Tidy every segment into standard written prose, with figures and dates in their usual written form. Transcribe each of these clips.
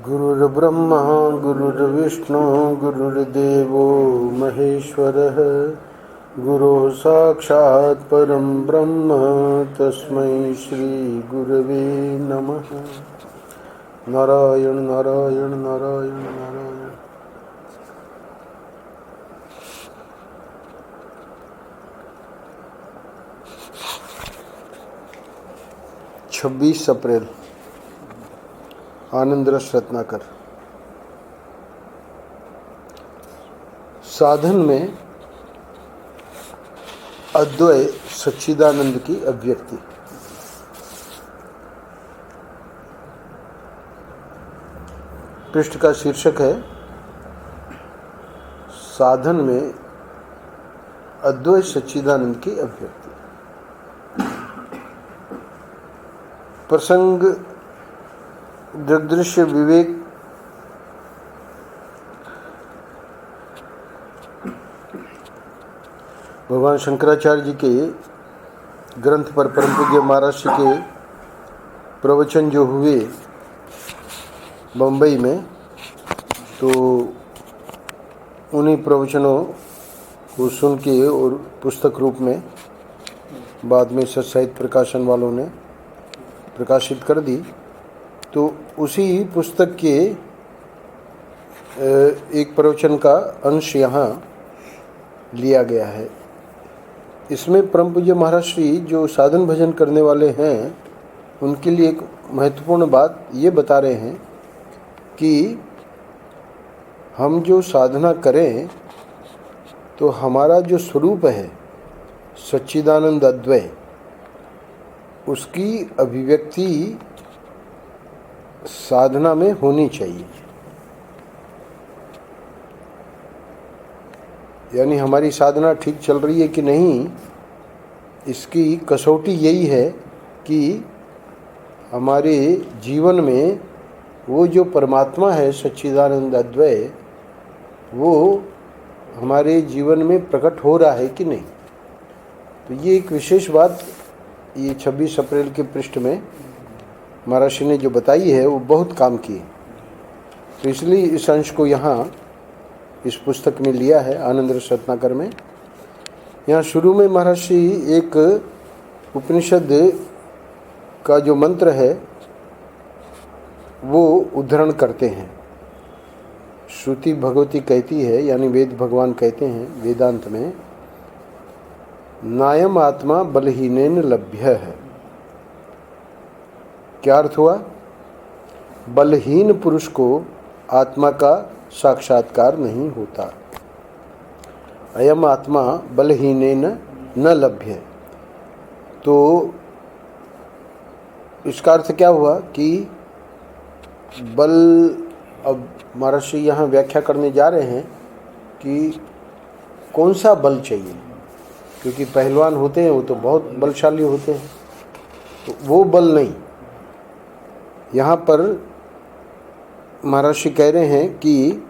गुरुर्ब्रह्मा गुरुर्विष्णु गुरुर्देवो महेश्वरः गुरुः साक्षात् परं ब्रह्म तस्मै श्री गुरवे नमः। नारायण नारायण नारायण नारायण। 26 अप्रैल। आनंद रस रत्नाकर। साधन में अद्वय सच्चिदानंद की अभिव्यक्ति। पृष्ठ का शीर्षक है साधन में अद्वय सच्चिदानंद की अभिव्यक्ति। प्रसंग दृग्दृश्य विवेक भगवान शंकराचार्य जी के ग्रंथ पर परम पूज्य महाराज जी के प्रवचन जो हुए बम्बई में, तो उन्हीं प्रवचनों को सुन के और पुस्तक रूप में बाद में सत्साहित्य प्रकाशन वालों ने प्रकाशित कर दी। तो उसी पुस्तक के एक प्रवचन का अंश यहाँ लिया गया है। इसमें परम पूज्य महाराज श्री जो साधन भजन करने वाले हैं उनके लिए एक महत्वपूर्ण बात ये बता रहे हैं कि हम जो साधना करें तो हमारा जो स्वरूप है सच्चिदानंद अद्वय, उसकी अभिव्यक्ति साधना में होनी चाहिए। यानी हमारी साधना ठीक चल रही है कि नहीं, इसकी कसौटी यही है कि हमारे जीवन में वो जो परमात्मा है सच्चिदानंद अद्वय, वो हमारे जीवन में प्रकट हो रहा है कि नहीं। तो ये एक विशेष बात ये 26 अप्रैल के पृष्ठ में महाराज ने जो बताई है वो बहुत काम की है। तो इसलिए इस अंश को यहाँ इस पुस्तक में लिया है आनंद रस रत्नाकर में। यहाँ शुरू में महाराज जी एक उपनिषद का जो मंत्र है वो उद्धरण करते हैं। श्रुति भगवती कहती है, यानी वेद भगवान कहते हैं वेदांत में, नायम आत्मा बलहीनेन लभ्य है। क्या अर्थ हुआ? बलहीन पुरुष को आत्मा का साक्षात्कार नहीं होता। अयम आत्मा बलहीनेन न लभ्य। तो इसका अर्थ क्या हुआ कि बल, अब महाराज यहाँ व्याख्या करने जा रहे हैं कि कौन सा बल चाहिए, क्योंकि पहलवान होते हैं वो तो बहुत बलशाली होते हैं, तो वो बल नहीं। यहाँ पर महाराज जी कह रहे हैं कि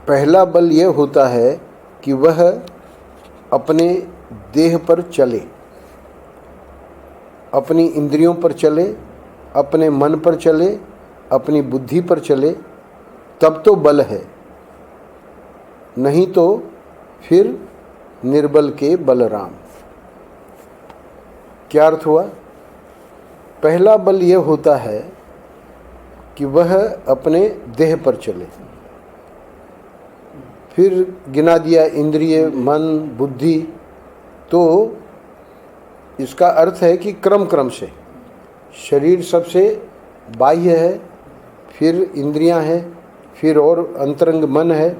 पहला बल यह होता है कि वह अपने देह पर चले, अपनी इंद्रियों पर चले, अपने मन पर चले, अपनी बुद्धि पर चले, तब तो बल है। नहीं तो फिर निर्बल के बलराम। क्या अर्थ हुआ? पहला बल यह होता है कि वह अपने देह पर चले, फिर गिना दिया इंद्रिय, मन, बुद्धि। तो इसका अर्थ है कि क्रम क्रम से शरीर सबसे बाह्य है, फिर इंद्रियां हैं, फिर और अंतरंग मन है,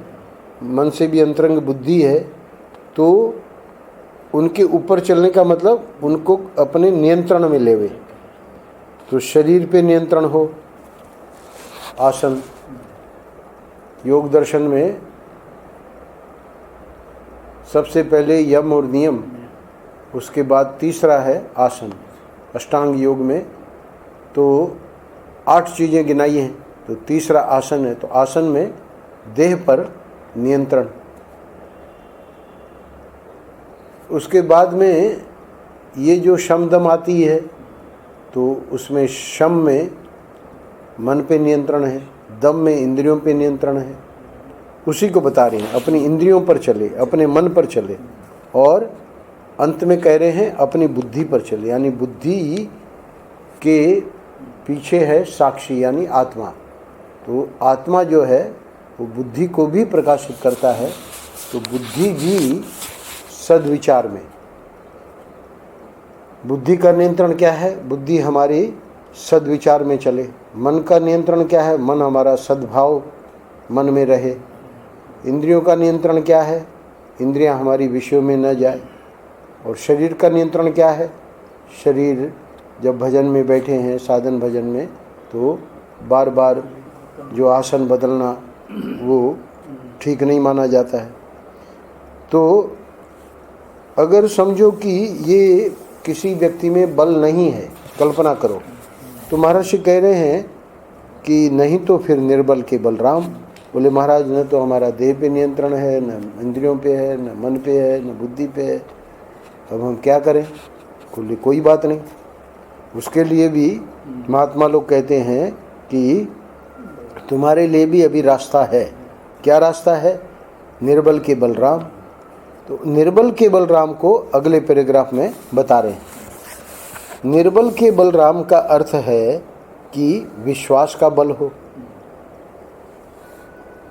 मन से भी अंतरंग बुद्धि है। तो उनके ऊपर चलने का मतलब उनको अपने नियंत्रण में लेवे। तो शरीर पे नियंत्रण हो, आसन। योग दर्शन में सबसे पहले यम और नियम, उसके बाद तीसरा है आसन। अष्टांग योग में तो 8 चीज़ें गिनाई हैं, तो तीसरा आसन है। तो आसन में देह पर नियंत्रण। उसके बाद में ये जो शम दम आती है तो उसमें शम में मन पे नियंत्रण है, दम में इंद्रियों पे नियंत्रण है। उसी को बता रहे हैं, अपनी इंद्रियों पर चले, अपने मन पर चले, और अंत में कह रहे हैं अपनी बुद्धि पर चले, यानी बुद्धि के पीछे है साक्षी यानी आत्मा। तो आत्मा जो है वो बुद्धि को भी प्रकाशित करता है। तो बुद्धि भी सद्विचार में, बुद्धि का नियंत्रण क्या है? बुद्धि हमारी सद्विचार में चले। मन का नियंत्रण क्या है? मन हमारा सद्भाव मन में रहे। इंद्रियों का नियंत्रण क्या है? इंद्रियां हमारी विषयों में न जाए। और शरीर का नियंत्रण क्या है? शरीर जब भजन में बैठे हैं, साधन भजन में, तो बार बार जो आसन बदलना वो ठीक नहीं माना जाता है। तो अगर समझो कि ये किसी व्यक्ति में बल नहीं है, कल्पना करो, तो महर्षि कह रहे हैं कि नहीं तो फिर निर्बल के बलराम। बोले महाराज न तो हमारा देह पे नियंत्रण है, न इंद्रियों पे है, न मन पे है, न बुद्धि पे है, अब हम क्या करें? कोई बात नहीं। उसके लिए भी महात्मा लोग कहते हैं कि तुम्हारे लिए भी अभी रास्ता है। क्या रास्ता है? निर्बल के बलराम। तो निर्बल के बलराम को अगले पैराग्राफ में बता रहे हैं। निर्बल के बलराम का अर्थ है कि विश्वास का बल हो।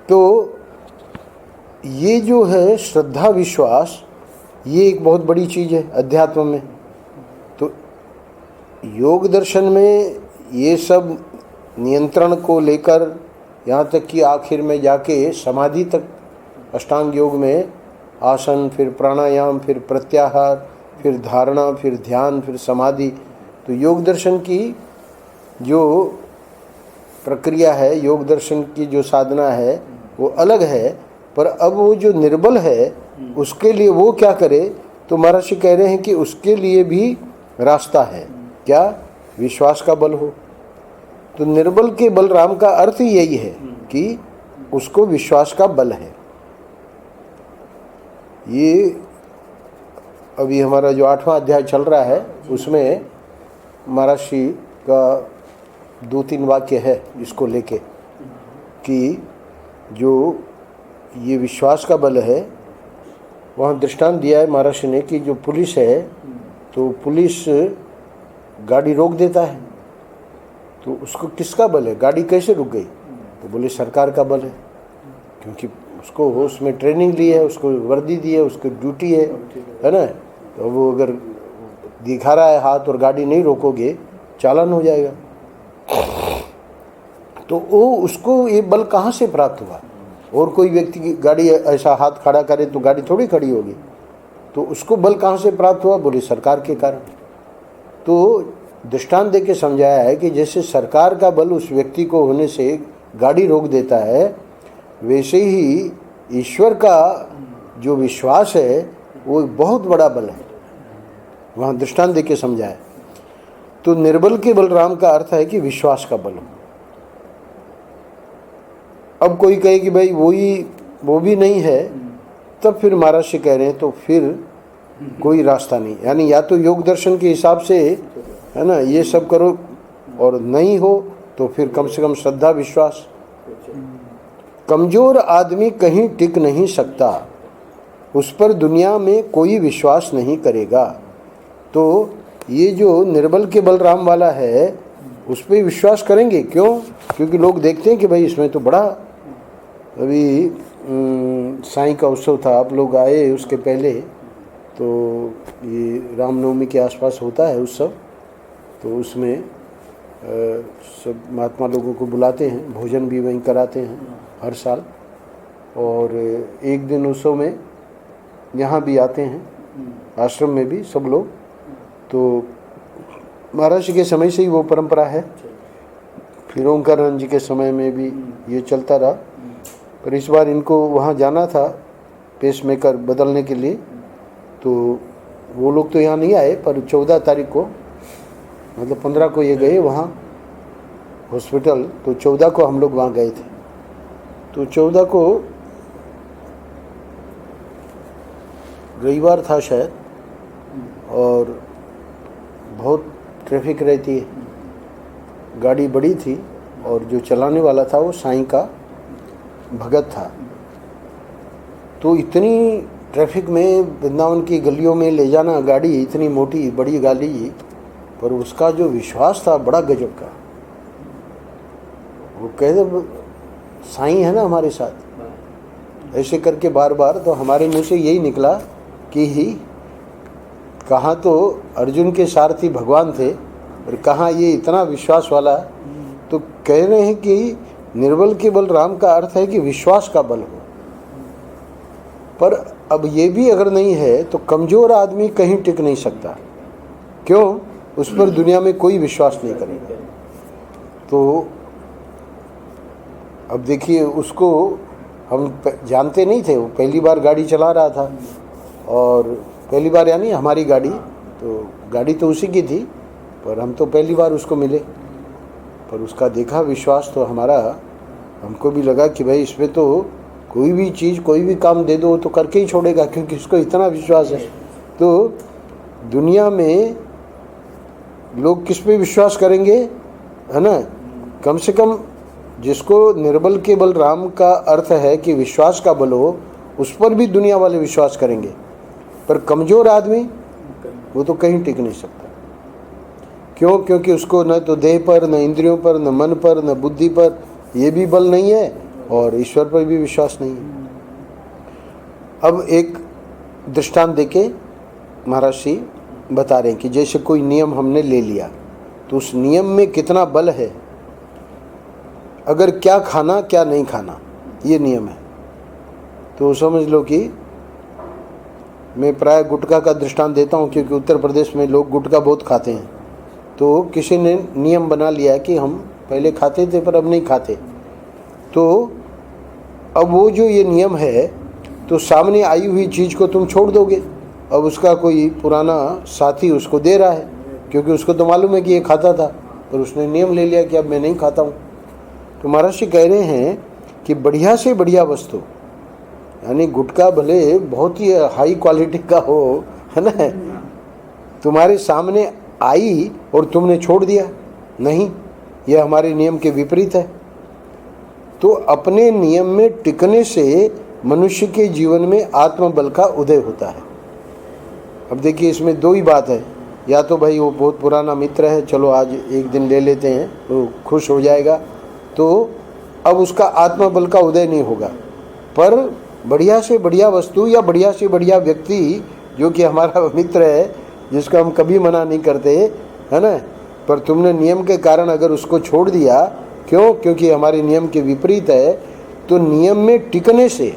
तो ये जो है श्रद्धा विश्वास, ये एक बहुत बड़ी चीज़ है अध्यात्म में। तो योग दर्शन में ये सब नियंत्रण को लेकर यहाँ तक कि आखिर में जाके समाधि तक, अष्टांग योग में आसन, फिर प्राणायाम, फिर प्रत्याहार, फिर धारणा, फिर ध्यान, फिर समाधि। तो योग दर्शन की जो प्रक्रिया है, योग दर्शन की जो साधना है वो अलग है। पर अब वो जो निर्बल है उसके लिए वो क्या करे? तो महर्षि कह रहे हैं कि उसके लिए भी रास्ता है। क्या? विश्वास का बल हो। तो निर्बल के बलराम का अर्थ ही यही है कि उसको विश्वास का बल है। ये अभी हमारा जो 8वां अध्याय चल रहा है उसमें महर्षि का 2-3 वाक्य है इसको लेके कि जो ये विश्वास का बल है, वहाँ दृष्टांत दिया है महर्षि ने कि जो पुलिस है, तो पुलिस गाड़ी रोक देता है, तो उसको किसका बल है? गाड़ी कैसे रुक गई? तो बोले सरकार का बल है, क्योंकि उसको उसमें ट्रेनिंग ली है, उसको वर्दी दी है, उसकी ड्यूटी है ना। तो वो अगर दिखा रहा है हाथ और गाड़ी नहीं रोकोगे, चालान हो जाएगा। तो वो उसको ये बल कहाँ से प्राप्त हुआ? और कोई व्यक्ति की गाड़ी ऐसा हाथ खड़ा करे तो गाड़ी थोड़ी खड़ी होगी। तो उसको बल कहाँ से प्राप्त हुआ? बोले सरकार के कारण। तो दृष्टांत दे के समझाया है कि जैसे सरकार का बल उस व्यक्ति को होने से गाड़ी रोक देता है, वैसे ही ईश्वर का जो विश्वास है वो बहुत बड़ा बल है। वहाँ दृष्टांत दे के समझाया। तो निर्बल के बलराम का अर्थ है कि विश्वास का बल हो। अब कोई कहे कि भाई वो भी नहीं है, तब फिर महर्षि कह रहे हैं तो फिर कोई रास्ता नहीं। यानी या तो योग दर्शन के हिसाब से है ना ये सब करो, और नहीं हो तो फिर कम से कम श्रद्धा विश्वास। कमजोर आदमी कहीं टिक नहीं सकता, उस पर दुनिया में कोई विश्वास नहीं करेगा। तो ये जो निर्बल के बलराम वाला है उस पर विश्वास करेंगे। क्यों? क्योंकि लोग देखते हैं कि भाई इसमें तो बड़ा, अभी साईं का उत्सव था, आप लोग आए उसके पहले, तो ये रामनवमी के आसपास होता है उत्सव। तो उसमें सब महात्मा लोगों को बुलाते हैं, भोजन भी वहीं कराते हैं हर साल। और एक दिन उत्सव में यहाँ भी आते हैं, आश्रम में भी सब लोग। तो महर्षि के समय से ही वो परंपरा है, फिर ओंकारानंद जी के समय में भी ये चलता रहा। पर इस बार इनको वहाँ जाना था पेसमेकर बदलने के लिए, तो वो लोग तो यहाँ नहीं आए, पर 14 तारीख को, मतलब 15 को ये गए वहाँ हॉस्पिटल, तो 14 को हम लोग वहाँ गए थे। तो 14 को रविवार था शायद, और बहुत ट्रैफिक रहती है, गाड़ी बड़ी थी और जो चलाने वाला था वो साईं का भगत था। तो इतनी ट्रैफिक में वृंदावन की गलियों में ले जाना गाड़ी, इतनी मोटी बड़ी गाड़ी, पर उसका जो विश्वास था बड़ा गजब का। वो कहते साईं है ना हमारे साथ, ऐसे करके बार बार। तो हमारे मुंह से यही निकला कि कहाँ तो अर्जुन के सारथी भगवान थे और कहाँ ये इतना विश्वास वाला। तो कह रहे हैं कि निर्बल के बल राम का अर्थ है कि विश्वास का बल हो। पर अब ये भी अगर नहीं है तो कमजोर आदमी कहीं टिक नहीं सकता। क्यों? उस पर दुनिया में कोई विश्वास नहीं करेगा। तो अब देखिए, उसको हम जानते नहीं थे, वो पहली बार गाड़ी चला रहा था। और पहली बार यानी हमारी गाड़ी, तो गाड़ी तो उसी की थी, पर हम तो पहली बार उसको मिले। पर उसका देखा विश्वास तो हमारा, हमको भी लगा कि भाई इसमें तो कोई भी चीज़, कोई भी काम दे दो तो करके ही छोड़ेगा, क्योंकि उसको इतना विश्वास है। तो दुनिया में लोग किस पे विश्वास करेंगे, है ना? कम से कम जिसको निर्बल के बल राम का अर्थ है कि विश्वास का बल हो, उस पर भी दुनिया वाले विश्वास करेंगे। पर कमज़ोर आदमी वो तो कहीं टिक नहीं सकता। क्यों? क्योंकि उसको न तो देह पर, न इंद्रियों पर, न मन पर, न बुद्धि पर ये भी बल नहीं है, और ईश्वर पर भी विश्वास नहीं है। अब एक दृष्टांत देके महाराज जी बता रहे हैं कि जैसे कोई नियम हमने ले लिया, तो उस नियम में कितना बल है। अगर क्या खाना क्या नहीं खाना ये नियम है, तो समझ लो कि मैं प्राय गुटखा का दृष्टांत देता हूँ, क्योंकि उत्तर प्रदेश में लोग गुटखा बहुत खाते हैं। तो किसी ने नियम बना लिया कि हम पहले खाते थे पर अब नहीं खाते। तो अब वो जो ये नियम है, तो सामने आई हुई चीज़ को तुम छोड़ दोगे। अब उसका कोई पुराना साथी उसको दे रहा है, क्योंकि उसको तो मालूम है कि ये खाता था, पर उसने नियम ले लिया कि अब मैं नहीं खाता हूँ। तो महाराज जी कह रहे हैं कि बढ़िया से बढ़िया वस्तु, यानी गुटखा भले बहुत ही हाई क्वालिटी का हो, है ना, तुम्हारे सामने आई और तुमने छोड़ दिया, नहीं, यह हमारे नियम के विपरीत है। तो अपने नियम में टिकने से मनुष्य के जीवन में आत्मबल का उदय होता है। अब देखिए, इसमें दो ही बात है, या तो भाई वो बहुत पुराना मित्र है, चलो आज एक दिन ले लेते हैं, वो खुश हो जाएगा, तो अब उसका आत्मबल का उदय नहीं होगा। पर बढ़िया से बढ़िया वस्तु या बढ़िया से बढ़िया व्यक्ति जो कि हमारा मित्र है, जिसको हम कभी मना नहीं करते, है ना, पर तुमने नियम के कारण अगर उसको छोड़ दिया, क्यों? क्योंकि हमारे नियम के विपरीत है। तो नियम में टिकने से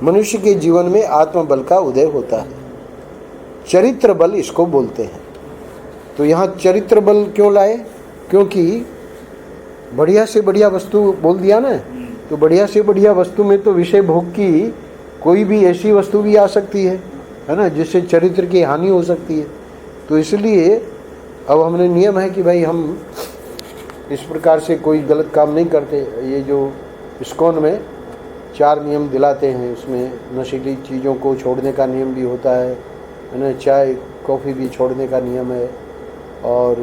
मनुष्य के जीवन में आत्मबल का उदय होता है। चरित्र बल इसको बोलते हैं। तो यहाँ चरित्र बल क्यों लाए? क्योंकि बढ़िया से बढ़िया वस्तु बोल दिया ना, तो बढ़िया से बढ़िया वस्तु में तो विषय भोग की कोई भी ऐसी वस्तु भी आ सकती है ना, जिससे चरित्र की हानि हो सकती है। तो इसलिए अब हमने नियम है कि भाई हम इस प्रकार से कोई गलत काम नहीं करते। ये जो इस्कॉन में 4 नियम दिलाते हैं, उसमें नशीली चीज़ों को छोड़ने का नियम भी होता है ना, चाय कॉफ़ी भी छोड़ने का नियम है, और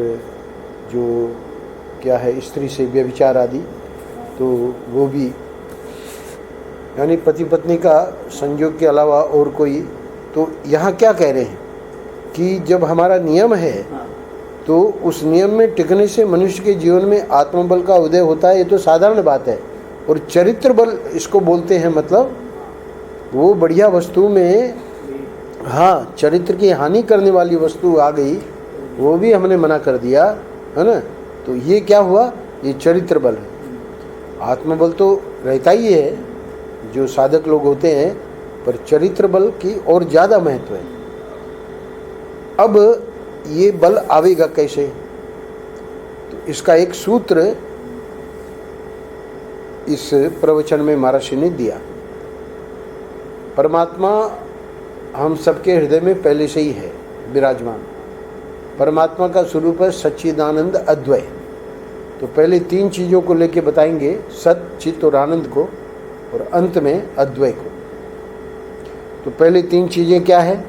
जो क्या है स्त्री से व्यभिचार आदि, तो वो भी, यानी पति पत्नी का संयोग के अलावा और कोई। तो यहाँ क्या कह रहे हैं कि जब हमारा नियम है तो उस नियम में टिकने से मनुष्य के जीवन में आत्मबल का उदय होता है, ये तो साधारण बात है। और चरित्र बल इसको बोलते हैं, मतलब वो बढ़िया वस्तु में, हाँ, चरित्र की हानि करने वाली वस्तु आ गई, वो भी हमने मना कर दिया, है ना। तो ये क्या हुआ? ये चरित्र बल है। आत्मबल तो रहता ही है जो साधक लोग होते हैं, पर चरित्र बल की और ज़्यादा महत्व है। अब ये बल आवेगा कैसे? तो इसका एक सूत्र इस प्रवचन में महर्षि ने दिया। परमात्मा हम सबके हृदय में पहले से ही है विराजमान। परमात्मा का स्वरूप है सच्चिदानंद अद्वय। तो पहले 3 चीज़ों को लेके बताएंगे, सत, चित और आनंद को, और अंत में अद्वय को। तो पहले 3 चीज़ें क्या है?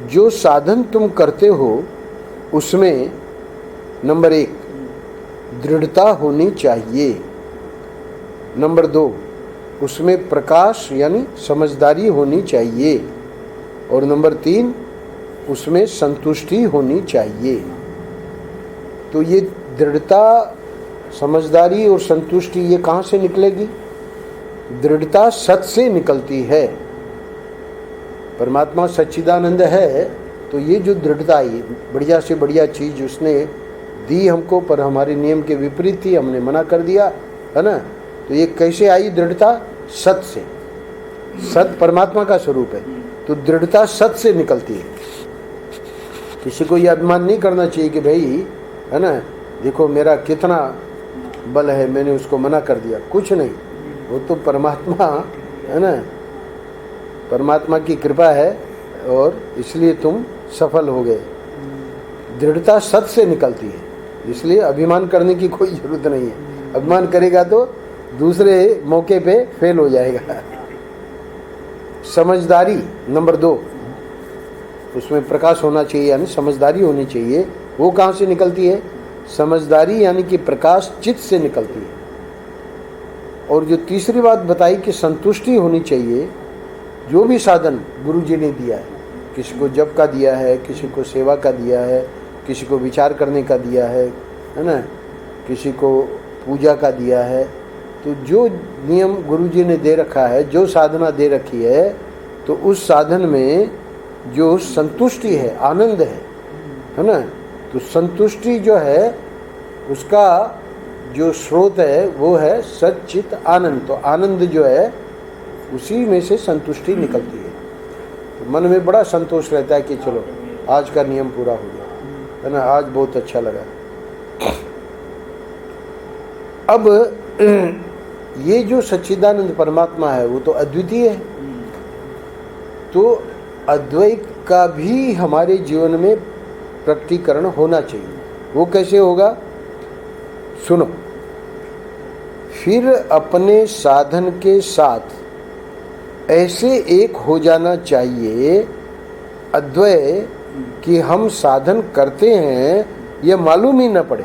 जो साधन तुम करते हो उसमें नंबर 1 दृढ़ता होनी चाहिए, नंबर 2 उसमें प्रकाश यानी समझदारी होनी चाहिए, और नंबर 3 उसमें संतुष्टि होनी चाहिए। तो ये दृढ़ता, समझदारी और संतुष्टि ये कहाँ से निकलेगी? दृढ़ता सत से निकलती है। परमात्मा सच्चिदानंद है, तो ये जो दृढ़ता आई, बढ़िया से बढ़िया चीज़ उसने दी हमको, पर हमारे नियम के विपरीत थी, हमने मना कर दिया, है ना। तो ये कैसे आई दृढ़ता? सत से। सत परमात्मा का स्वरूप है, तो दृढ़ता सत से निकलती है। किसी को ये अभिमान नहीं करना चाहिए कि भाई, है ना, देखो मेरा कितना बल है, मैंने उसको मना कर दिया। कुछ नहीं, वो तो परमात्मा है ना, परमात्मा की कृपा है, और इसलिए तुम सफल हो गए। दृढ़ता सत से निकलती है, इसलिए अभिमान करने की कोई जरूरत नहीं है। अभिमान करेगा तो दूसरे मौके पे फेल हो जाएगा। समझदारी नंबर 2, उसमें प्रकाश होना चाहिए यानी समझदारी होनी चाहिए। वो कहाँ से निकलती है? समझदारी यानी कि प्रकाश चित्त से निकलती है। और जो तीसरी बात बताई कि संतुष्टि होनी चाहिए, जो भी साधन गुरु जी ने दिया है, किसी को जप का दिया है, किसी को सेवा का दिया है, किसी को विचार करने का दिया है ना, किसी को पूजा का दिया है, तो जो नियम गुरु जी ने दे रखा है, जो साधना दे रखी है, तो उस साधन में जो संतुष्टि है, आनंद है ना, तो संतुष्टि जो है उसका जो स्रोत है वो है सच्चित आनंद। तो आनंद जो है उसी में से संतुष्टि निकलती है। तो मन में बड़ा संतोष रहता है कि चलो आज का नियम पूरा हो गया, है ना, आज बहुत अच्छा लगा। अब ये जो सच्चिदानंद परमात्मा है वो तो अद्वितीय है, तो अद्वैत का भी हमारे जीवन में प्रकटीकरण होना चाहिए। वो कैसे होगा? सुनो, फिर अपने साधन के साथ ऐसे एक हो जाना चाहिए अद्वय कि हम साधन करते हैं यह मालूम ही न पड़े,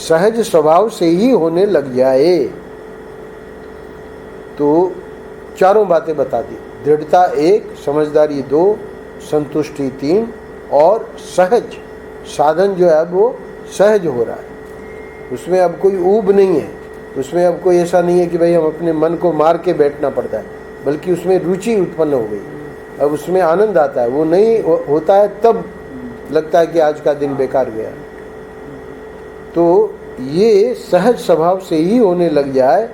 सहज स्वभाव से ही होने लग जाए। तो चारों बातें बता दी, दृढ़ता 1, समझदारी 2, संतुष्टि 3, और सहज साधन जो है वो सहज हो रहा है। उसमें अब कोई ऊब नहीं है, उसमें अब कोई ऐसा नहीं है कि भाई हम अपने मन को मार के बैठना पड़ता है, बल्कि उसमें रुचि उत्पन्न हो गई, अब उसमें आनंद आता है। वो नहीं होता है तब लगता है कि आज का दिन बेकार गया। तो ये सहज स्वभाव से ही होने लग जाए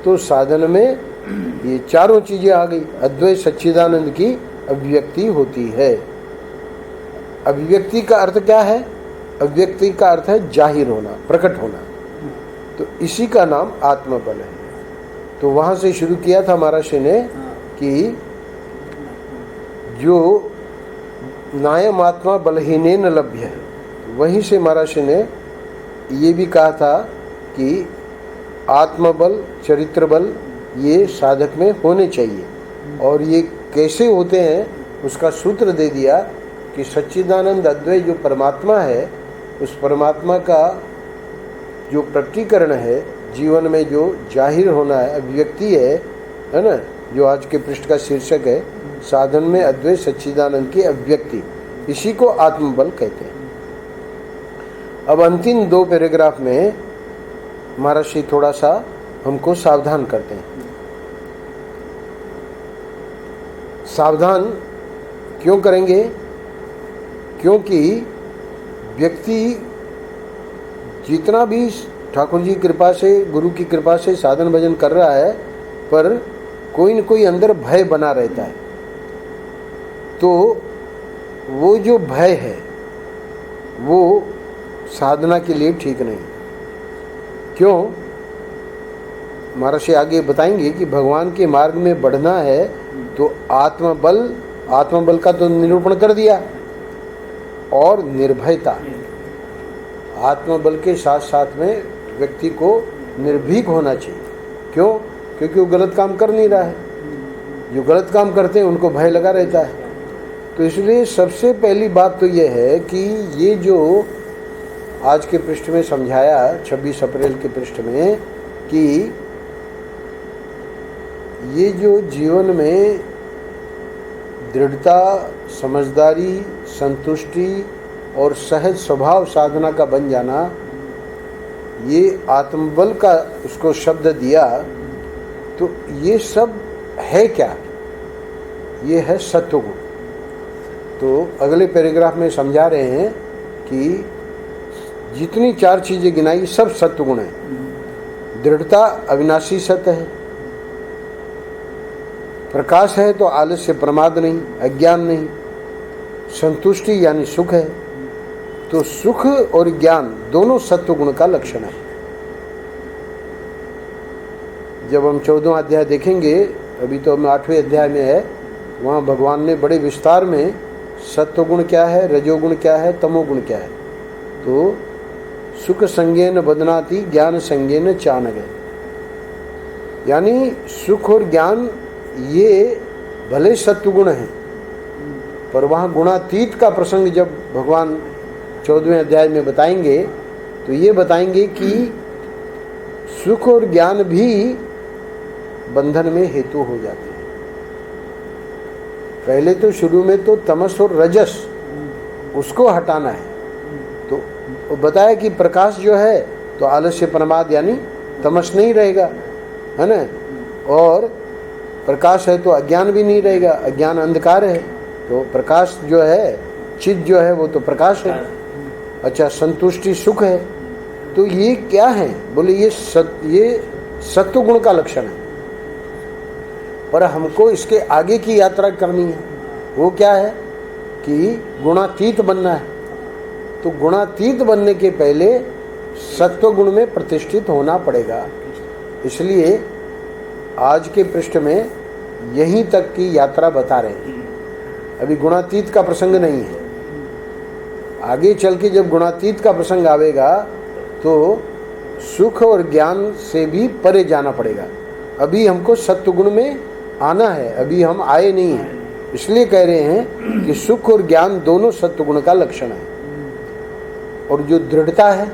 तो साधन में ये चारों चीजें आ गई। अद्वैत सच्चिदानंद की अभिव्यक्ति होती है। अभिव्यक्ति का अर्थ क्या है? अभिव्यक्ति का अर्थ है जाहिर होना, प्रकट होना। तो इसी का नाम आत्मबल है। तो वहां से शुरू किया था महर्षि ने कि जो नायम आत्मा बलहीनेन लभ्य है, वहीं से महर्षि ने ये भी कहा था कि आत्मबल, चरित्र बल ये साधक में होने चाहिए। और ये कैसे होते हैं उसका सूत्र दे दिया कि सच्चिदानंद अद्वैत जो परमात्मा है, उस परमात्मा का जो प्रकटीकरण है जीवन में, जो जाहिर होना है, अभिव्यक्ति है ना, जो आज के पृष्ठ का शीर्षक है, साधन में अद्वैत सच्चिदानंद की अभिव्यक्ति, इसी को आत्मबल कहते हैं। अब अंतिम 2 पैराग्राफ में महर्षि थोड़ा सा हमको सावधान करते हैं। सावधान क्यों करेंगे? क्योंकि व्यक्ति जितना भी ठाकुर जी की कृपा से, गुरु की कृपा से साधन भजन कर रहा है, पर कोई न कोई अंदर भय बना रहता है। तो वो जो भय है वो साधना के लिए ठीक नहीं। क्यों? महर्षि आगे बताएंगे कि भगवान के मार्ग में बढ़ना है तो आत्मबल का तो निरूपण कर दिया, और निर्भयता, आत्मबल के साथ साथ में व्यक्ति को निर्भीक होना चाहिए। क्यों? क्योंकि वो गलत काम कर नहीं रहा है। जो गलत काम करते हैं उनको भय लगा रहता है। तो इसलिए सबसे पहली बात तो यह है कि ये जो आज के पृष्ठ में समझाया 26 अप्रैल के पृष्ठ में कि ये जो जीवन में दृढ़ता, समझदारी, संतुष्टि और सहज स्वभाव साधना का बन जाना, ये आत्मबल का उसको शब्द दिया, तो ये सब है क्या? ये है सत्वगुण। तो अगले पैराग्राफ में समझा रहे हैं कि जितनी 4 चीजें गिनाई सब सत्वगुण है। दृढ़ता अविनाशी सत्य है, प्रकाश है तो आलस्य प्रमाद नहीं, अज्ञान नहीं, संतुष्टि यानी सुख है। तो सुख और ज्ञान दोनों सत्वगुण का लक्षण है। जब हम 14वां अध्याय देखेंगे, अभी तो हम 8वें अध्याय में है, वहाँ भगवान ने बड़े विस्तार में सत्वगुण क्या है, रजोगुण क्या है, तमोगुण क्या है। तो सुख संज्ञेन बदनाति, ज्ञान संज्ञेन चानग, यानी सुख और ज्ञान ये भले सत्वगुण हैं, पर वहाँ गुणातीत का प्रसंग जब भगवान 14वें अध्याय में बताएंगे तो ये बताएंगे कि सुख और ज्ञान भी बंधन में हेतु हो जाते हैं। पहले तो शुरू में तो तमस और रजस उसको हटाना है। तो बताया कि प्रकाश जो है तो आलस्य प्रमाद यानी तमस नहीं रहेगा, है ना, और प्रकाश है तो अज्ञान भी नहीं रहेगा, अज्ञान अंधकार है, तो प्रकाश जो है, चित जो है वो तो प्रकाश है। अच्छा, संतुष्टि सुख है। तो ये क्या है? बोले ये सत्वगुण का लक्षण है। पर हमको इसके आगे की यात्रा करनी है। वो क्या है कि गुणातीत बनना है। तो गुणातीत बनने के पहले सत्वगुण में प्रतिष्ठित होना पड़ेगा। इसलिए आज के पृष्ठ में यहीं तक की यात्रा बता रहे हैं। अभी गुणातीत का प्रसंग नहीं है। आगे चल के जब गुणातीत का प्रसंग आवेगा तो सुख और ज्ञान से भी परे जाना पड़ेगा। अभी हमको सत्वगुण में आना है, अभी हम आए नहीं हैं। इसलिए कह रहे हैं कि सुख और ज्ञान दोनों सत्वगुण का लक्षण है। और जो दृढ़ता है,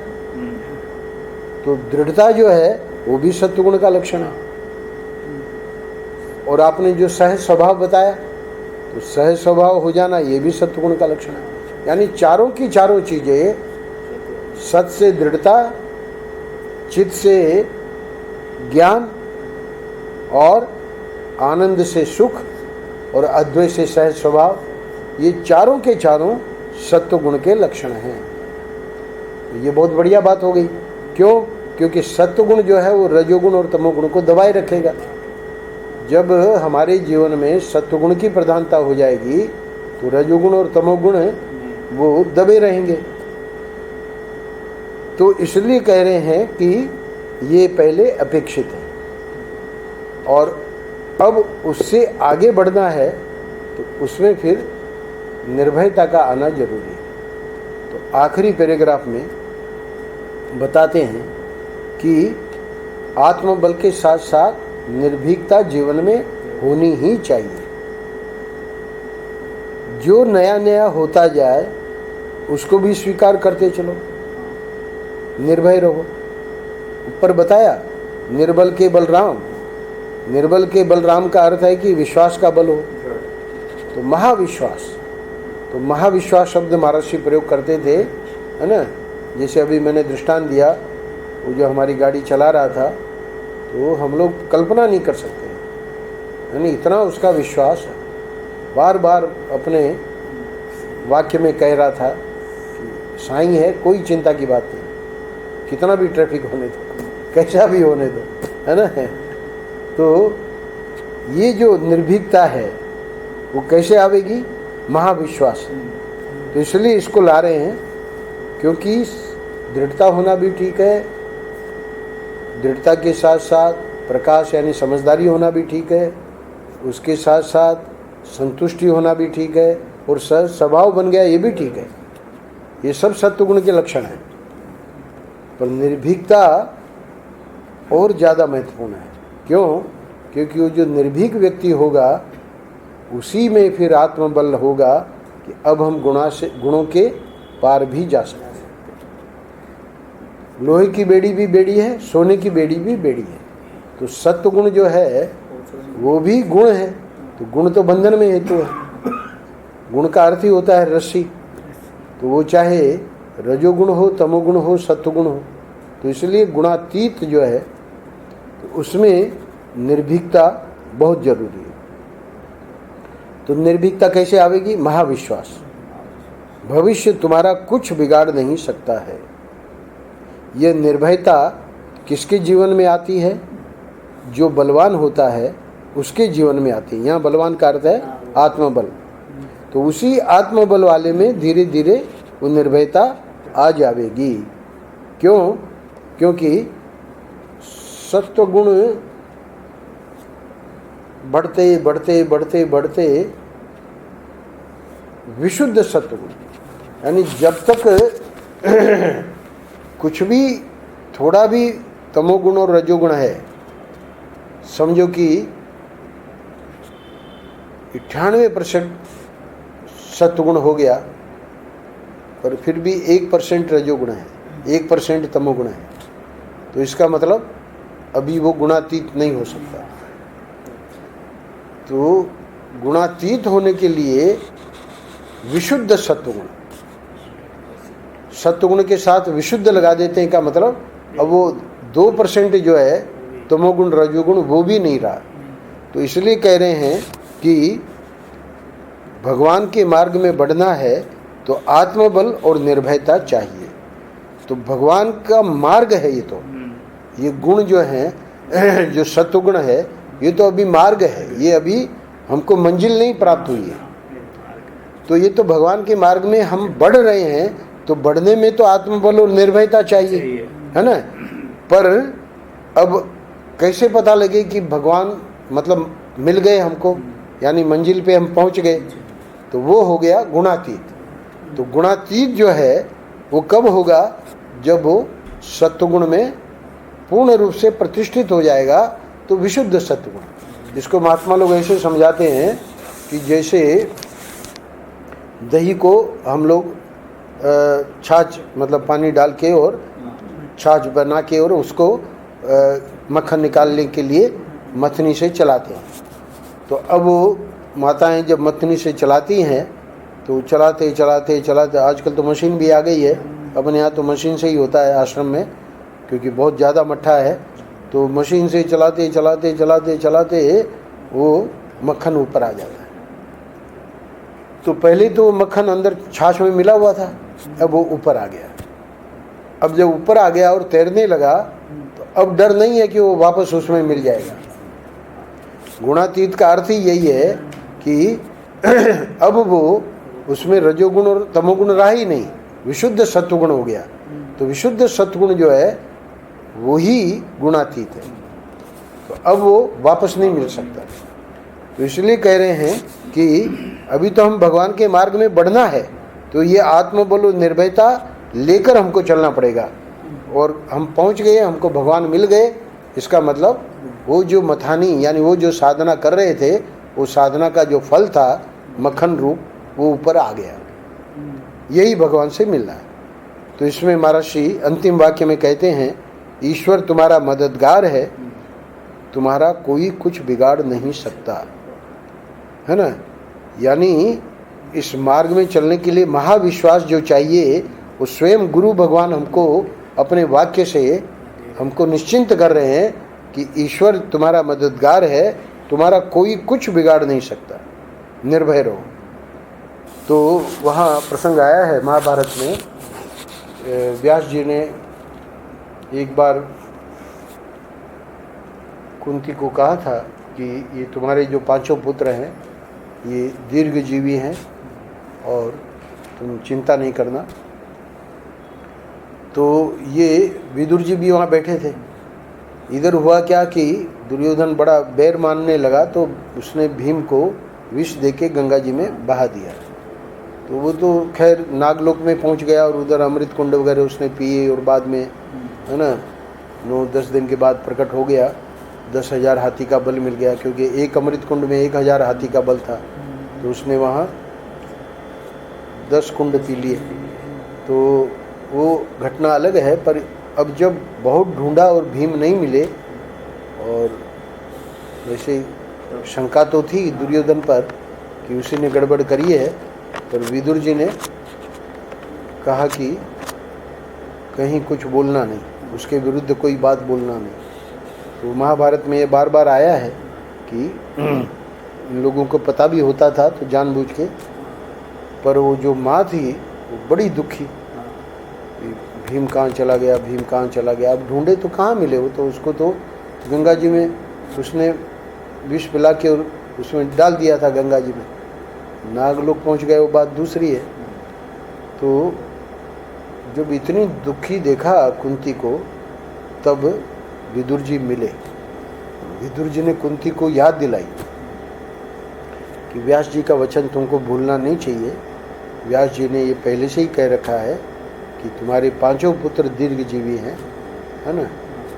तो दृढ़ता जो है वो भी सत्वगुण का लक्षण है। और आपने जो सहज स्वभाव बताया, तो सहज स्वभाव हो जाना ये भी सत्वगुण का लक्षण है। यानी चारों की चारों चीजें, सत से दृढ़ता, चित्त से ज्ञान और आनंद से सुख और अद्वैत से सहज स्वभाव, ये चारों के चारों सत्वगुण के लक्षण हैं। ये बहुत बढ़िया बात हो गई। क्यों? क्योंकि सत्वगुण जो है वो रजोगुण और तमोगुण को दबाए रखेगा। जब हमारे जीवन में सत्वगुण की प्रधानता हो जाएगी तो रजोगुण और तमोगुण वो दबे रहेंगे। तो इसलिए कह रहे हैं कि ये पहले अपेक्षित है और अब उससे आगे बढ़ना है, तो उसमें फिर निर्भयता का आना जरूरी है। तो आखिरी पैराग्राफ में बताते हैं कि आत्मबल के साथ साथ निर्भीकता जीवन में होनी ही चाहिए। जो नया नया होता जाए उसको भी स्वीकार करते चलो, निर्भय रहो। ऊपर बताया निर्बल के बलराम, निर्बल के बलराम का अर्थ है कि विश्वास का बल हो। तो महाविश्वास, तो महाविश्वास शब्द महर्षि प्रयोग करते थे, है ना। जैसे अभी मैंने दृष्टांत दिया, वो जो हमारी गाड़ी चला रहा था, तो हम लोग कल्पना नहीं कर सकते, यानी इतना उसका विश्वास है। बार बार अपने वाक्य में कह रहा था कि साईं है, कोई चिंता की बात नहीं, कितना भी ट्रैफिक होने दो, कैसा भी होने दो, है ना। तो ये जो निर्भीकता है वो कैसे आवेगी? महाविश्वास। तो इसलिए इसको ला रहे हैं, क्योंकि दृढ़ता होना भी ठीक है, दृढ़ता के साथ साथ प्रकाश यानी समझदारी होना भी ठीक है, उसके साथ साथ संतुष्टि होना भी ठीक है, और सहज स्वभाव बन गया ये भी ठीक है। ये सब सत्वगुण के लक्षण हैं। पर निर्भीकता और ज़्यादा महत्वपूर्ण है। क्यों? क्योंकि वो जो निर्भीक व्यक्ति होगा उसी में फिर आत्मबल होगा कि अब हम गुणों के पार भी जा सकते हैं। लोहे की बेड़ी भी बेड़ी है, सोने की बेड़ी भी बेड़ी है। तो सत्व गुण जो है वो भी गुण है। तो गुण तो बंधन में हेतु है। गुण का अर्थ ही होता है रस्सी। तो वो चाहे रजोगुण हो, तमोगुण हो, सत्वगुण हो। तो इसलिए गुणातीत जो है तो उसमें निर्भीकता बहुत जरूरी है। तो निर्भीकता कैसे आवेगी? महाविश्वास। भविष्य तुम्हारा कुछ बिगाड़ नहीं सकता है। यह निर्भयता किसके जीवन में आती है? जो बलवान होता है उसके जीवन में आती है। यहाँ बलवान का अर्थ है आत्मबल। तो उसी आत्मबल वाले में धीरे धीरे वो निर्भयता आ जाएगी। क्यों? क्योंकि सत्वगुण बढ़ते बढ़ते बढ़ते बढ़ते विशुद्ध सत्वगुण, यानी जब तक कुछ भी थोड़ा भी तमोगुण और रजोगुण है, समझो कि 98% सत्वगुण हो गया, पर फिर भी 1% रजोगुण है, 1% तमोगुण है, तो इसका मतलब अभी वो गुणातीत नहीं हो सकता। तो गुणातीत होने के लिए विशुद्ध सत्वगुण, सत्वगुण के साथ विशुद्ध लगा देते हैं। का मतलब अब वो 2% जो है तमोगुण रजोगुण वो भी नहीं रहा। तो इसलिए कह रहे हैं कि भगवान के मार्ग में बढ़ना है तो आत्मबल और निर्भयता चाहिए। तो भगवान का मार्ग है ये गुण जो है, जो सत्वगुण है, ये तो अभी मार्ग है। ये अभी हमको मंजिल नहीं प्राप्त हुई है। तो ये तो भगवान के मार्ग में हम बढ़ रहे हैं। तो बढ़ने में तो आत्मबल और निर्भयता चाहिए, है ना। पर अब कैसे पता लगे कि भगवान मतलब मिल गए हमको, यानी मंजिल पे हम पहुंच गए? तो वो हो गया गुणातीत। तो गुणातीत जो है वो कब होगा? जब वो सत्वगुण में पूर्ण रूप से प्रतिष्ठित हो जाएगा। तो विशुद्ध सत्वगुण, इसको महात्मा लोग ऐसे समझाते हैं कि जैसे दही को हम लोग छाछ मतलब पानी डाल के और छाछ बना के और उसको मक्खन निकालने के लिए मथनी से चलाते हैं। तो अब वो माताएं जब मथनी से चलाती हैं तो चलाते चलाते चलाते, आजकल तो मशीन भी आ गई है, अपने यहाँ तो मशीन से ही होता है आश्रम में, क्योंकि बहुत ज़्यादा मट्ठा है। तो मशीन से चलाते चलाते चलाते चलाते वो मक्खन ऊपर आ जाता है। तो पहले तो मक्खन अंदर छाछ में मिला हुआ था, अब वो ऊपर आ गया। अब जब ऊपर आ गया और तैरने लगा तो अब डर नहीं है कि वो वापस उसमें मिल जाएगा। गुणातीत का अर्थ ही यही है कि अब वो उसमें रजोगुण और तमोगुण रहा ही नहीं, विशुद्ध सत्वगुण हो गया। तो विशुद्ध सत्वगुण जो है वो ही गुणातीत है। तो अब वो वापस नहीं मिल सकता। तो इसलिए कह रहे हैं कि अभी तो हम भगवान के मार्ग में बढ़ना है, तो ये आत्मबल और निर्भयता लेकर हमको चलना पड़ेगा। और हम पहुंच गए, हमको भगवान मिल गए, इसका मतलब वो जो मथानी यानी वो जो साधना कर रहे थे, वो साधना का जो फल था मक्खन रूप, वो ऊपर आ गया। यही भगवान से मिलना है। तो इसमें महर्षि अंतिम वाक्य में कहते हैं, ईश्वर तुम्हारा मददगार है, तुम्हारा कोई कुछ बिगाड़ नहीं सकता, है ना। यानी इस मार्ग में चलने के लिए महाविश्वास जो चाहिए, वो स्वयं गुरु भगवान हमको अपने वाक्य से हमको निश्चिंत कर रहे हैं कि ईश्वर तुम्हारा मददगार है, तुम्हारा कोई कुछ बिगाड़ नहीं सकता, निर्भय रहो। तो वहाँ प्रसंग आया है महाभारत में, व्यास जी ने एक बार कुंती को कहा था कि ये तुम्हारे जो 5 पुत्र हैं ये दीर्घजीवी हैं और तुम चिंता नहीं करना। तो ये विदुर जी भी वहाँ बैठे थे। इधर हुआ क्या कि दुर्योधन बड़ा बैर मानने लगा, तो उसने भीम को विष देके गंगा जी में बहा दिया। तो वो तो खैर नागलोक में पहुँच गया और उधर अमृत कुंड वगैरह उसने पिए और बाद में, है ना, 9-10 दिन के बाद प्रकट हो गया। 10,000 हाथी का बल मिल गया, क्योंकि एक अमृत कुंड में 1,000 हाथी का बल था। तो उसने वहाँ 10 कुंड पी लिए। तो वो घटना अलग है, पर अब जब बहुत ढूंढा और भीम नहीं मिले, और वैसे शंका तो थी दुर्योधन पर कि उसी ने गड़बड़ करी है, पर विदुर जी ने कहा कि कहीं कुछ बोलना नहीं, उसके विरुद्ध कोई बात बोलना नहीं। तो महाभारत में ये बार बार आया है कि इन लोगों को पता भी होता था तो जानबूझ के, पर वो जो माँ थी वो बड़ी दुखी, भीम कहाँ चला गया, भीम कहाँ चला गया। अब ढूंढे तो कहाँ मिले, वो तो उसको तो गंगा जी में उसने विष पिला के और उसमें डाल दिया था गंगा जी में। नागलोक पहुँच गए वो बात दूसरी है। तो जब इतनी दुखी देखा कुंती को, तब विदुर जी मिले। विदुर जी ने कुंती को याद दिलाई कि व्यास जी का वचन तुमको भूलना नहीं चाहिए। व्यास जी ने ये पहले से ही कह रखा है कि तुम्हारे 5 पुत्र दीर्घजीवी हैं, है ना,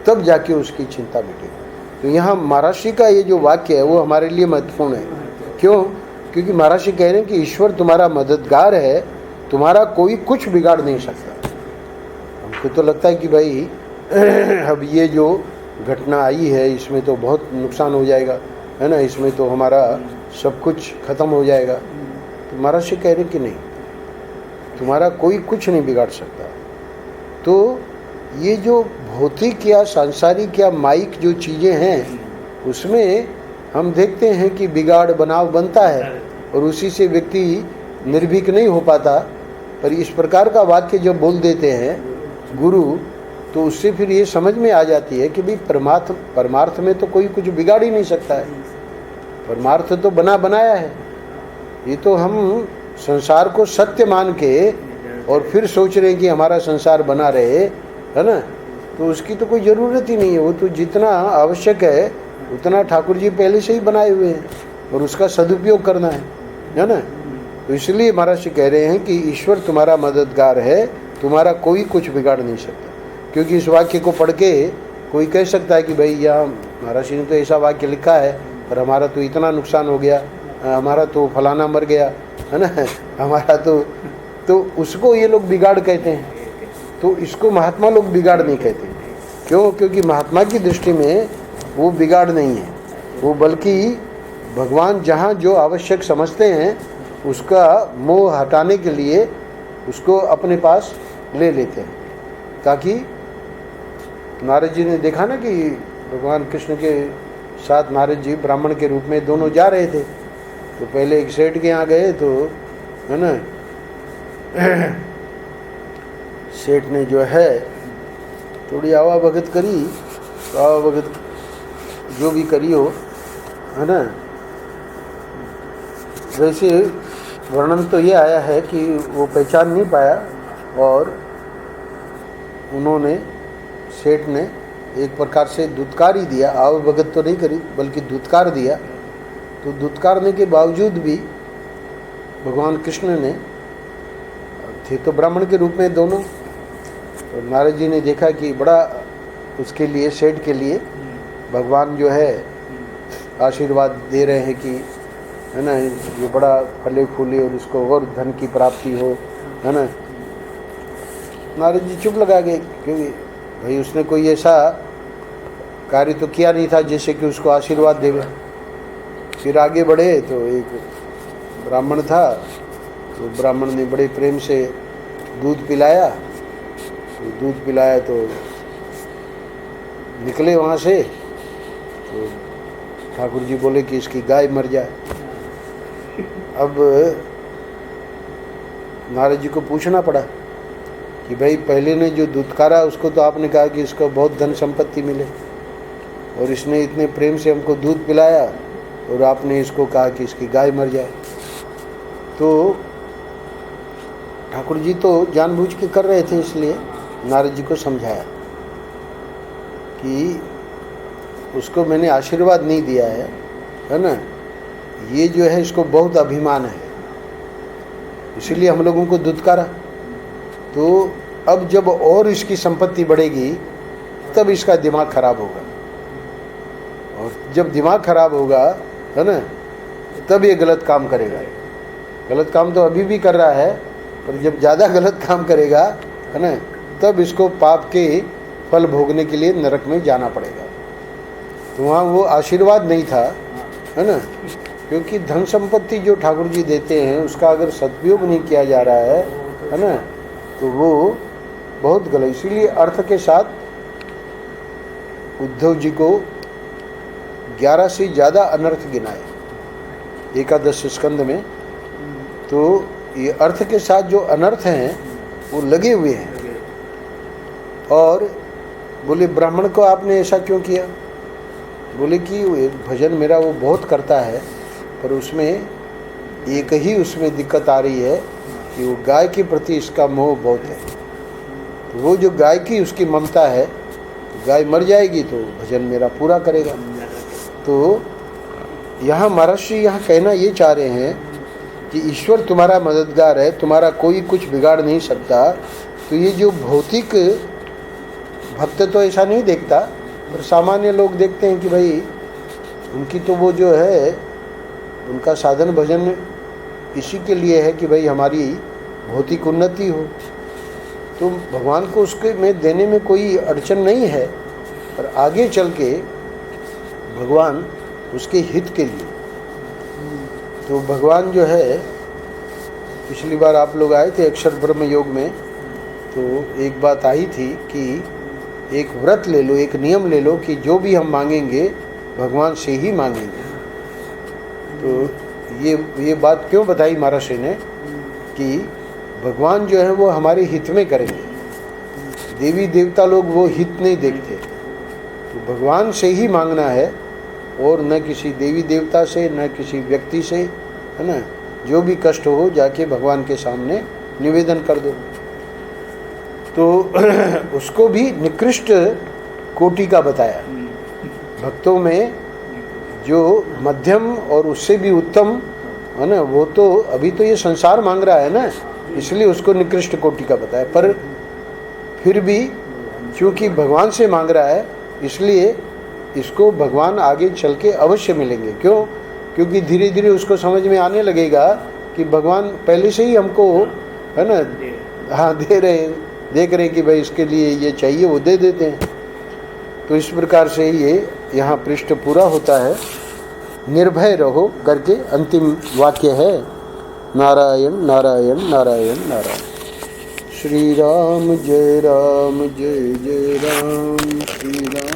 तब जाके उसकी चिंता मिटेगी। तो यहाँ महर्षि का ये जो वाक्य है वो हमारे लिए महत्वपूर्ण है। क्यों? क्योंकि महर्षि कह रहे हैं कि ईश्वर तुम्हारा मददगार है, तुम्हारा कोई कुछ बिगाड़ नहीं सकता। हमको तो लगता है कि भाई अब ये जो घटना आई है इसमें तो बहुत नुकसान हो जाएगा, है ना, इसमें तो हमारा सब कुछ खत्म हो जाएगा। तो महर्षि कह रहे कि नहीं, तुम्हारा कोई कुछ नहीं बिगाड़ सकता। तो ये जो भौतिक या सांसारिक या माइक जो चीज़ें हैं उसमें हम देखते हैं कि बिगाड़ बनाव बनता है और उसी से व्यक्ति निर्भीक नहीं हो पाता। पर इस प्रकार का वाक्य जब बोल देते हैं गुरु, तो उससे फिर ये समझ में आ जाती है कि भाई परमार्थ में तो कोई कुछ बिगाड़ ही नहीं सकता है। परमार्थ तो बना बनाया है। ये तो हम संसार को सत्य मान के और फिर सोच रहे हैं कि हमारा संसार बना रहे, है ना, तो उसकी तो कोई ज़रूरत ही नहीं है। वो तो जितना आवश्यक है उतना ठाकुर जी पहले से ही बनाए हुए हैं और उसका सदुपयोग करना है ना। तो इसलिए महाराज कह रहे हैं कि ईश्वर तुम्हारा मददगार है, तुम्हारा कोई कुछ बिगाड़ नहीं सकता। क्योंकि इस वाक्य को पढ़ के कोई कह सकता है कि भाई यहाँ महाराज ने तो ऐसा वाक्य लिखा है पर हमारा तो इतना नुकसान हो गया, हमारा तो फलाना मर गया, है ना, हमारा तो उसको ये लोग बिगाड़ कहते हैं। तो इसको महात्मा लोग बिगाड़ नहीं कहते। क्यों? क्योंकि महात्मा की दृष्टि में वो बिगाड़ नहीं है, वो बल्कि भगवान जहाँ जो आवश्यक समझते हैं उसका मोह हटाने के लिए उसको अपने पास ले लेते हैं। ताकि नारद जी ने देखा ना कि भगवान कृष्ण के साथ नारद जी ब्राह्मण के रूप में दोनों जा रहे थे। तो पहले एक सेठ के यहाँ गए, तो है ना सेठ ने जो है थोड़ी आवा भगत करी, तो आवा भगत जो भी करी हो, है ना, वैसे वर्णन तो ये आया है कि वो पहचान नहीं पाया और उन्होंने सेठ ने एक प्रकार से दुत्कार ही दिया। आव भगत तो नहीं करी बल्कि दुत्कार दिया। तो दुत्कारने के बावजूद भी भगवान कृष्ण ने, थे तो ब्राह्मण के रूप में दोनों, और नारद जी ने देखा कि बड़ा उसके लिए, सेठ के लिए भगवान जो है आशीर्वाद दे रहे हैं कि, है ना, ये बड़ा फले फूले और उसको और धन की प्राप्ति हो, है ना। नारद जी चुप लगा गए क्योंकि भाई उसने कोई ऐसा कार्य तो किया नहीं था जैसे कि उसको आशीर्वाद देवे। फिर आगे बढ़े तो एक ब्राह्मण था, तो ब्राह्मण ने बड़े प्रेम से दूध पिलाया। तो दूध पिलाया तो निकले वहाँ से, तो ठाकुर जी बोले कि इसकी गाय मर जाए। अब नारद जी को पूछना पड़ा कि भाई पहले ने जो दुत्कारा उसको तो आपने कहा कि इसको बहुत धन संपत्ति मिले, और इसने इतने प्रेम से हमको दूध पिलाया और आपने इसको कहा कि इसकी गाय मर जाए। तो ठाकुर जी तो जानबूझ के कर रहे थे, इसलिए नारद जी को समझाया कि उसको मैंने आशीर्वाद नहीं दिया है ना, ये जो है इसको बहुत अभिमान है, इसीलिए हम लोगों को दुत्कारा। तो अब जब और इसकी संपत्ति बढ़ेगी तब इसका दिमाग खराब होगा, और जब दिमाग खराब होगा, है ना, तब ये गलत काम करेगा। गलत काम तो अभी भी कर रहा है, पर जब ज़्यादा गलत काम करेगा, है ना, तब इसको पाप के फल भोगने के लिए नरक में जाना पड़ेगा। तो वहाँ वो आशीर्वाद नहीं था, है ना, क्योंकि धन संपत्ति जो ठाकुर जी देते हैं उसका अगर सदुपयोग नहीं किया जा रहा है ना, तो वो बहुत गलत। इसीलिए अर्थ के साथ उद्धव जी को 11 से ज़्यादा अनर्थ गिनाए एकादश स्कंद में। तो ये अर्थ के साथ जो अनर्थ हैं वो लगे हुए हैं। और बोले ब्राह्मण को आपने ऐसा क्यों किया? बोले कि भजन मेरा वो बहुत करता है, पर उसमें एक ही उसमें दिक्कत आ रही है कि वो गाय के प्रति इसका मोह बहुत है। तो वो जो गाय की उसकी ममता है, गाय मर जाएगी तो भजन मेरा पूरा करेगा। तो यहाँ महर्षि यहाँ कहना ये चाह रहे हैं कि ईश्वर तुम्हारा मददगार है, तुम्हारा कोई कुछ बिगाड़ नहीं सकता। तो ये जो भौतिक भक्त तो ऐसा नहीं देखता, पर सामान्य लोग देखते हैं कि भाई उनकी तो वो जो है उनका साधन भजन इसी के लिए है कि भाई हमारी भौतिक उन्नति हो। तो भगवान को उसके में देने में कोई अड़चन नहीं है, पर आगे चल के भगवान उसके हित के लिए। तो भगवान जो है, पिछली बार आप लोग आए थे अक्षर ब्रह्म योग में, तो एक बात आई थी कि एक व्रत ले लो, एक नियम ले लो कि जो भी हम मांगेंगे भगवान से ही मांगेंगे। तो ये बात क्यों बताई महर्षि ने कि भगवान जो है वो हमारे हित में करेंगे। देवी देवता लोग वो हित नहीं देखते, तो भगवान से ही मांगना है और न किसी देवी देवता से, न किसी व्यक्ति से, है ना। जो भी कष्ट हो जाके भगवान के सामने निवेदन कर दो। तो उसको भी निकृष्ट कोटि का बताया। भक्तों में जो मध्यम और उससे भी उत्तम है ना, वो तो अभी तो ये संसार मांग रहा है ना, इसलिए उसको निकृष्ट कोटि का बताया। पर फिर भी क्योंकि भगवान से मांग रहा है, इसलिए इसको भगवान आगे चल के अवश्य मिलेंगे। क्यों? क्योंकि धीरे धीरे उसको समझ में आने लगेगा कि भगवान पहले से ही हमको, है ना, हाँ दे रहे हैं, देख रहे हैं कि भाई इसके लिए ये चाहिए, वो दे देते हैं। तो इस प्रकार से ये यहाँ पृष्ठ पूरा होता है। निर्भय रहो करके अंतिम वाक्य है, नारायण नारायण नारायण नारायण। श्री राम जय राम, जय जय राम, श्री राम।